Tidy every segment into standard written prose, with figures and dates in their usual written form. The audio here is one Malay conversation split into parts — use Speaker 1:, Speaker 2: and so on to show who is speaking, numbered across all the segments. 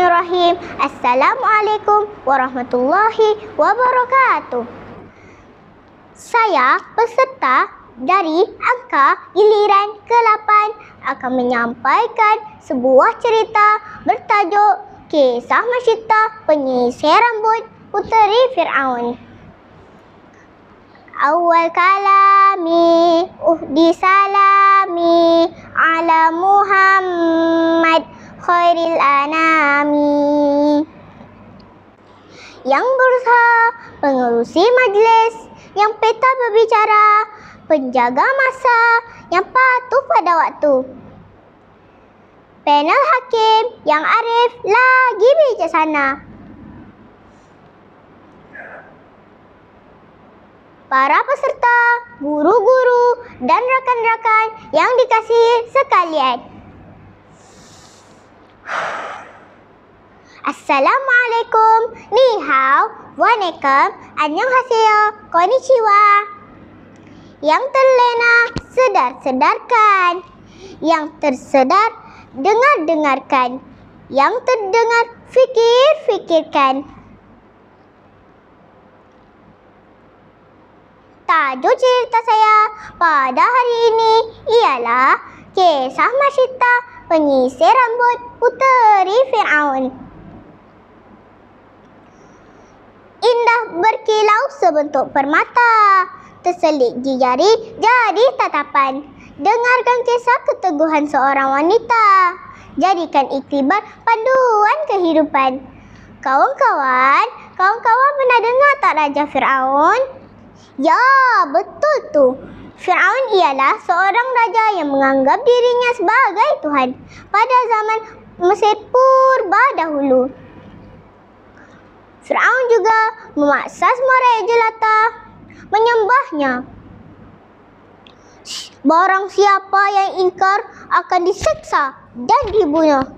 Speaker 1: Bismillahirrahmanirrahim. Assalamualaikum warahmatullahi wabarakatuh. Saya peserta dari angka giliran ke-8 akan menyampaikan sebuah cerita bertajuk Kisah Masyitah Penyisir Rambut Puteri Fir'aun. Awal kalami uhdi salami ala Muhammad khairil anami. Yang berusaha pengerusi majlis, yang peta berbicara, penjaga masa, yang patuh pada waktu. Panel hakim yang arif lagi bijaksana. Para peserta, guru-guru dan rakan-rakan yang dikasihi sekalian. Assalamualaikum, ni hao, waalaikum, annyeonghaseyo, konnichiwa. Yang terlena, sedar-sedarkan. Yang tersedar, dengar-dengarkan. Yang terdengar, fikir-fikirkan. Tajuk cerita saya pada hari ini ialah Kisah Masyitah Penyisir Rambut Puteri Fir'aun. Indah berkilau sebentuk permata, terselit di jari jadi tatapan. Dengarkan kisah keteguhan seorang wanita, jadikan iktibar panduan kehidupan. Kawan-kawan pernah dengar tak Raja Fir'aun? Ya, betul tu. Fir'aun ialah seorang raja yang menganggap dirinya sebagai Tuhan pada zaman Mesir purba dahulu. Fir'aun juga memaksa semua rakyat jelata menyembahnya. Barang siapa yang ingkar akan diseksa dan dibunuh.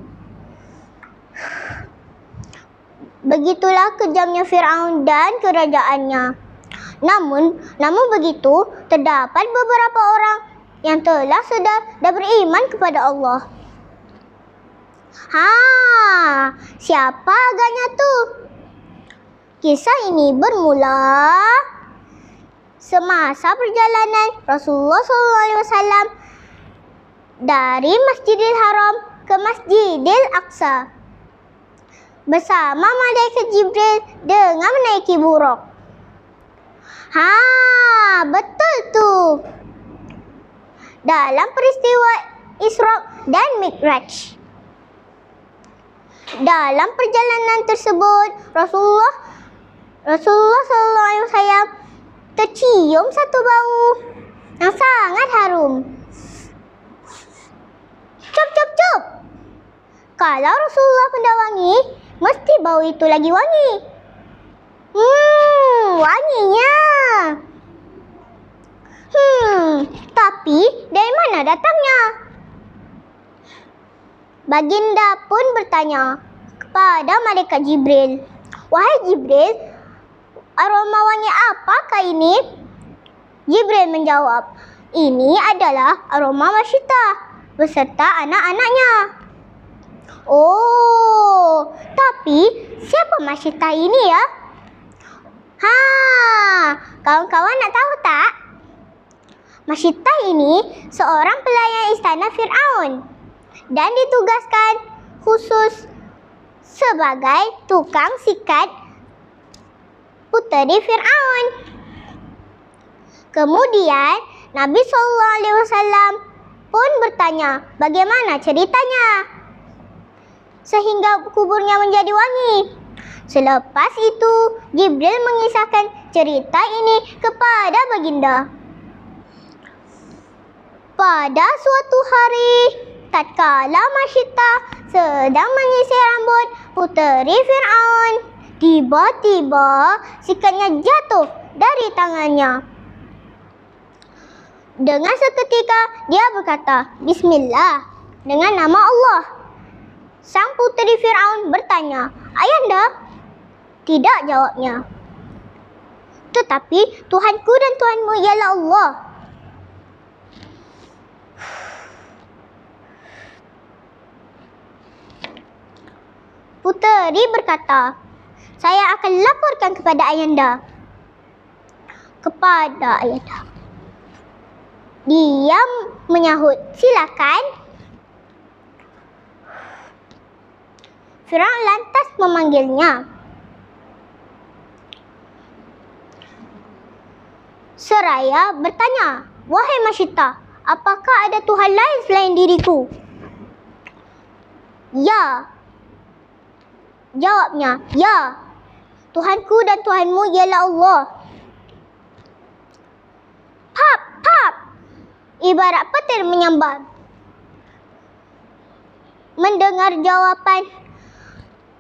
Speaker 1: Begitulah kejamnya Fir'aun dan kerajaannya. Namun begitu, terdapat beberapa orang yang telah sedar dan beriman kepada Allah. Siapa agaknya tu? Kisah ini bermula semasa perjalanan Rasulullah SAW dari Masjidil Haram ke Masjidil Aqsa bersama Malaikat Jibril dengan menaiki buruk. Betul tu. Dalam peristiwa Isra dan Mi'raj. Dalam perjalanan tersebut, Rasulullah SAW tercium satu bau yang sangat harum. Cop. Kalau Rasulullah hendak wangi, mesti bau itu lagi wangi. Wanginya. Tapi dari mana datangnya? Baginda pun bertanya kepada Malaikat Jibril. Wahai Jibril, aroma wangi apakah ini? Jibril menjawab, ini adalah aroma Masyitah beserta anak-anaknya. Oh, tapi siapa Masyitah ini ya? Kawan-kawan nak tahu tak? Masyitah ini seorang pelayan istana Fir'aun dan ditugaskan khusus sebagai tukang sikat puteri Fir'aun. Kemudian Nabi SAW pun bertanya bagaimana ceritanya sehingga kuburnya menjadi wangi. Selepas itu, Jibril mengisahkan cerita ini kepada baginda. Pada suatu hari, tatkala Masyitah sedang menyisir rambut puteri Fir'aun, tiba-tiba sikatnya jatuh dari tangannya. Dengan seketika, dia berkata, Bismillah, dengan nama Allah. Sang puteri Fir'aun bertanya, Ayanda? Tidak, jawabnya. Tetapi Tuhanku dan Tuhanmu ialah Allah. Puteri berkata, "Saya akan laporkan kepada ayanda." Kepada ayanda. Dia menyahut, "Silakan." Firaun lantas memanggilnya. Seraya bertanya, "Wahai Masyita, apakah ada Tuhan lain selain diriku?" "Ya," jawabnya. "Ya, Tuhanku dan Tuhanmu ialah Allah." "Pap, pap," ibarat petir menyambar. Mendengar jawapan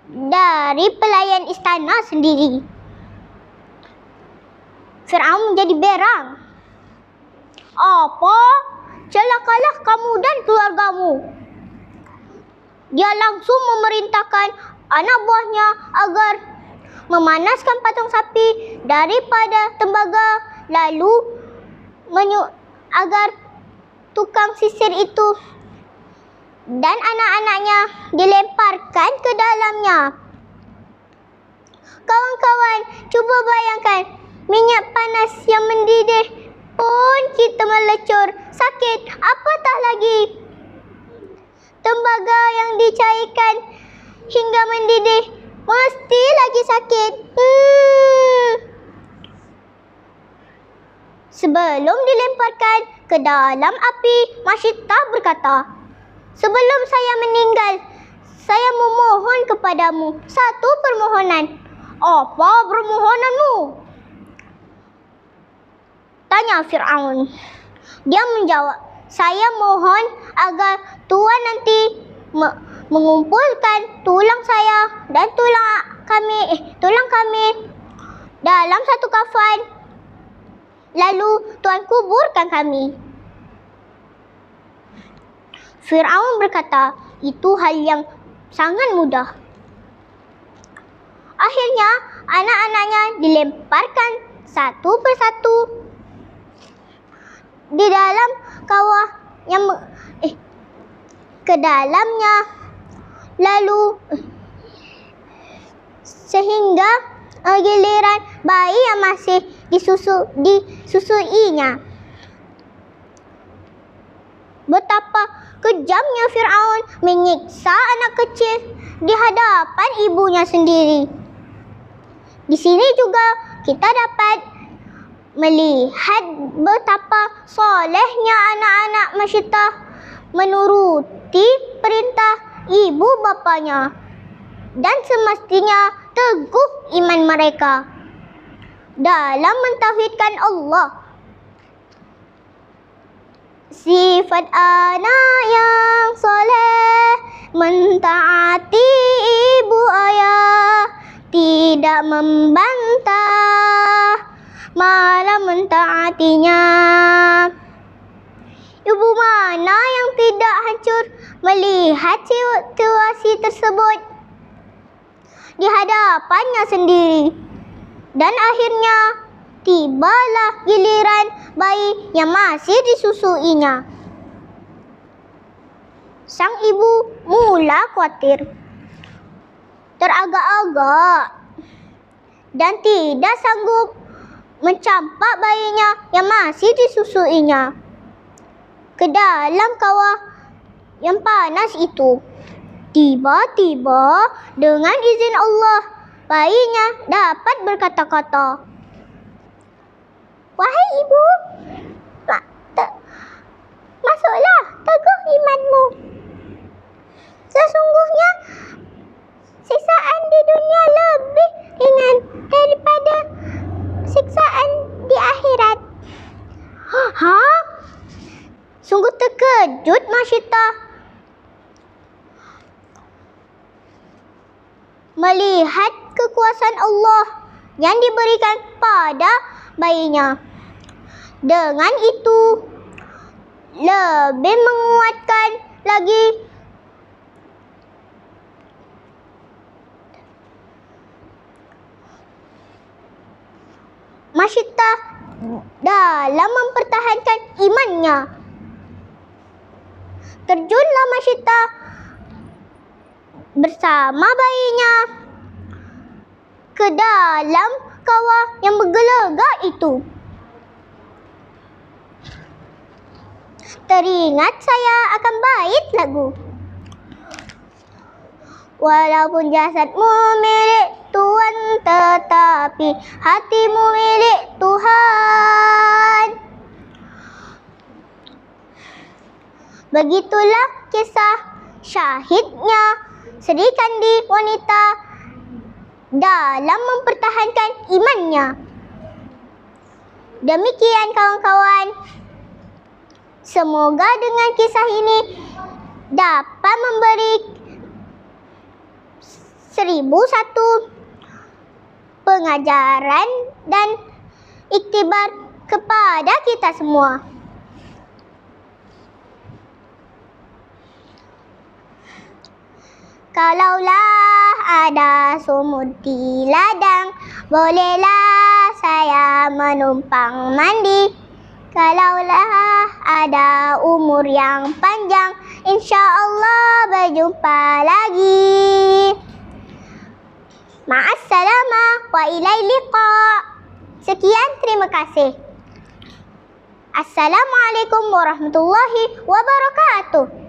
Speaker 1: dari pelayan istana sendiri, Firaun menjadi berang. "Apa? Celakalah kamu dan keluargamu." Dia langsung memerintahkan anak buahnya agar memanaskan patung sapi daripada tembaga, lalu agar tukang sisir itu dan anak-anaknya dilemparkan ke dalamnya. Kawan-kawan, cuba bayangkan, minyak panas yang mendidih pun kita melecur. Sakit apatah lagi tembaga yang dicairkan hingga mendidih, mesti lagi sakit. Sebelum dilemparkan ke dalam api, Masyita berkata, "Sebelum saya meninggal, saya memohon kepadamu satu permohonan." "Apa permohonanmu?" tanya Firaun. Dia menjawab, "Saya mohon agar Tuhan nanti mengumpulkan tulang saya dan tulang kami dalam satu kafan, lalu Tuhan kuburkan kami." Firaun berkata, "Itu hal yang sangat mudah." Akhirnya anak-anaknya dilemparkan satu persatu di dalam kawah yang ke dalamnya, lalu sehingga giliran bayi yang masih disusuinya. Betapa kejamnya Firaun menyiksa anak kecil di hadapan ibunya sendiri. Di sini juga kita dapat melihat betapa solehnya anak-anak Masyita menuruti perintah ibu bapanya, dan semestinya teguh iman mereka dalam mentauhidkan Allah. Sifat anak yang soleh mentaati ibu ayah, tidak membantah, malah mentaatinya. Ibu mana yang tidak hancur melihat situasi tersebut di hadapannya sendiri? Dan akhirnya tibalah giliran bayi yang masih disusuinya. Sang ibu mula khawatir, teragak-agak, dan tidak sanggup mencampak bayinya yang masih disusuinya ke dalam kawah yang panas itu. Tiba-tiba dengan izin Allah, bayinya dapat berkata-kata, "Wahai ibu, masuklah teguh imanmu. Sesungguhnya siksaan di dunia lebih ringan daripada siksaan di akhirat." Hah? Sungguh terkejut Masyita melihat kekuasaan Allah yang diberikan pada bayinya. Dengan itu, lebih menguatkan lagi Masyita dalam mempertahankan imannya. Terjunlah Masyita bersama bayinya ke dalam kawah yang bergelegak itu. Teringat saya akan bait lagu. Walaupun jasadmu milik Tuhan, tetapi hatimu milik Tuhan. Begitulah kisah syahidnya Sri Kandi wanita dalam mempertahankan imannya. Demikian kawan-kawan. Semoga dengan kisah ini dapat memberi 1001 pengajaran dan iktibar kepada kita semua. Kalaulah ada sumur di ladang, bolehlah saya menumpang mandi. Kalaulah ada umur yang panjang, insya Allah berjumpa lagi. Ma'assalamah wa ilai liqa. Sekian, terima kasih. Assalamualaikum warahmatullahi wabarakatuh.